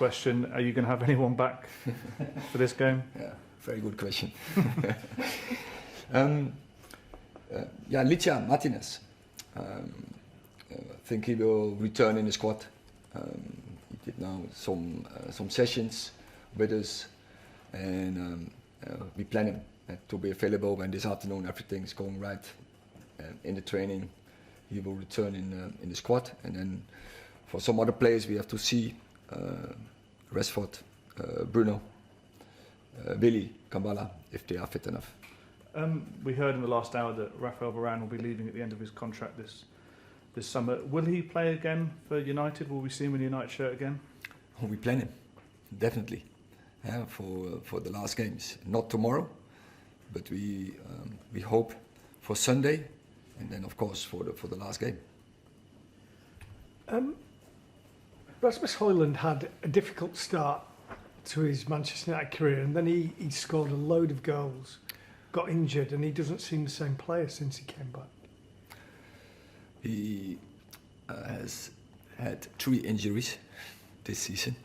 question, are you going to have anyone back for this game? Yeah, very good question. Licha Martinez. I think he will return in the squad. He did now some sessions with us, and we plan him to be available when this afternoon everything's going right in the training. He will return in the squad, and then for some other players we have to see Rashford, Bruno, Willy, Kambala, if they are fit enough. We heard in the last hour that Rafael Varane will be leaving at the end of his contract this summer. Will he play again for United? Will we see him in a United shirt again? We plan him, definitely, for the last games. Not tomorrow, but we hope for Sunday, and then of course for the last game. Rasmus Højlund had a difficult start to his Manchester United career, and then he scored a load of goals, got injured, and he doesn't seem the same player since he came back. He has had 3 injuries this season,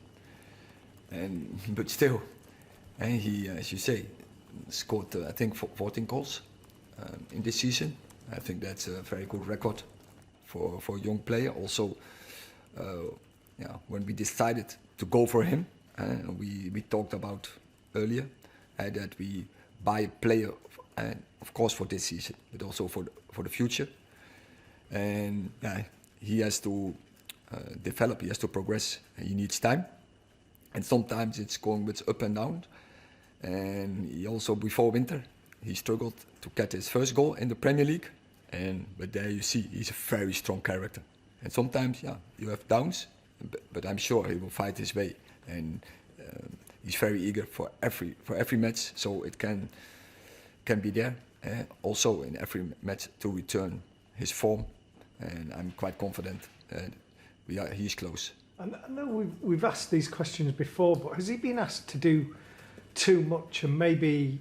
but still, and he, as you say, scored I think 14 goals in this season. I think that's a very good record for a young player. Also, when we decided to go for him, we talked about earlier that we buy a player, of course for this season, but also for the future. And he has to develop, he has to progress, and he needs time. And sometimes it's going with up and down. And he also, before winter, he struggled to get his first goal in the Premier League. But there you see, he's a very strong character. And sometimes, you have downs, but I'm sure he will fight his way. And he's very eager for every match, so it can be there. Also in every match to return his form. And I'm quite confident he's close. And I know we've asked these questions before, but has he been asked to do too much, and maybe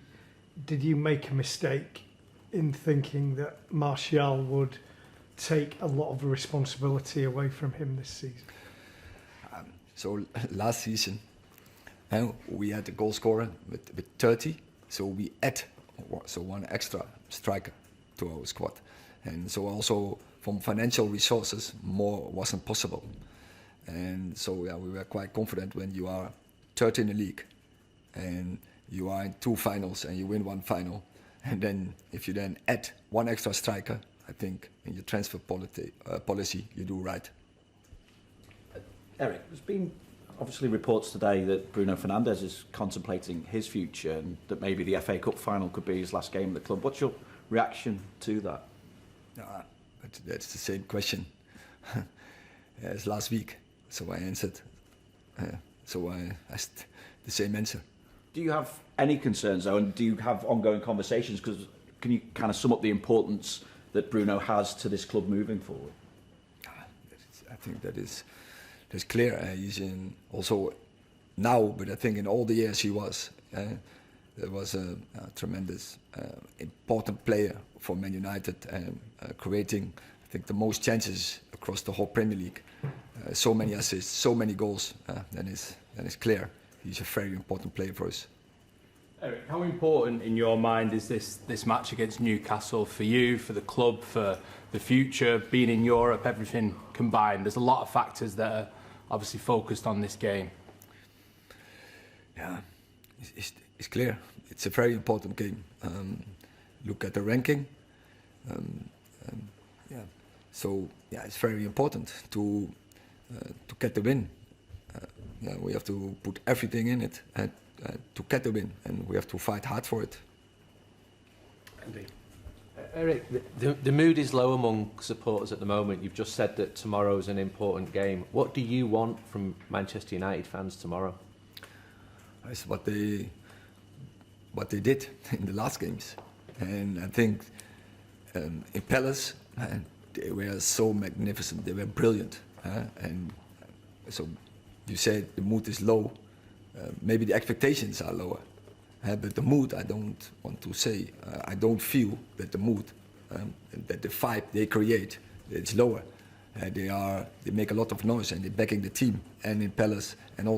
did you make a mistake in thinking that Martial would take a lot of the responsibility away from him this season? So last season we had a goal scorer with 30, so we add one extra striker to our squad, and so also from financial resources more wasn't possible. And so we were quite confident when you are third in the league and you are in 2 finals and you win 1 final, and then if you then add 1 extra striker, I think in your transfer policy you do right. Erik, there's been obviously reports today that Bruno Fernandes is contemplating his future and that maybe the FA Cup final could be his last game at the club. What's your reaction to that? But that's the same question as last week. So I answered. So I asked the same answer. Do you have any concerns though, and do you have ongoing conversations? Because can you kind of sum up the importance that Bruno has to this club moving forward? I think that's clear. He's in also now, but I think in all the years he was, there was a tremendous important player for Man United, creating I think the most chances across the whole Premier League. So many assists, so many goals. Then it's clear he's a very important player for us. Erik, how important in your mind is this match against Newcastle for you, for the club, for the future, being in Europe, everything combined? There's a lot of factors that are obviously focused on this game. Yeah, it's clear. It's a very important game. Look at the ranking. So it's very important to get the win. We have to put everything in it to get the win, and we have to fight hard for it. Indeed. Erik, the mood is low among supporters at the moment. You've just said that tomorrow is an important game. What do you want from Manchester United fans tomorrow? It's what they did in the last games, and I think in Palace they were so magnificent. They were brilliant, and so you said the mood is low. Maybe the expectations are lower. But the mood, I don't want to say. I don't feel that the mood, that the vibe they create, it's lower. They make a lot of noise and they're backing the team, and in Palace and also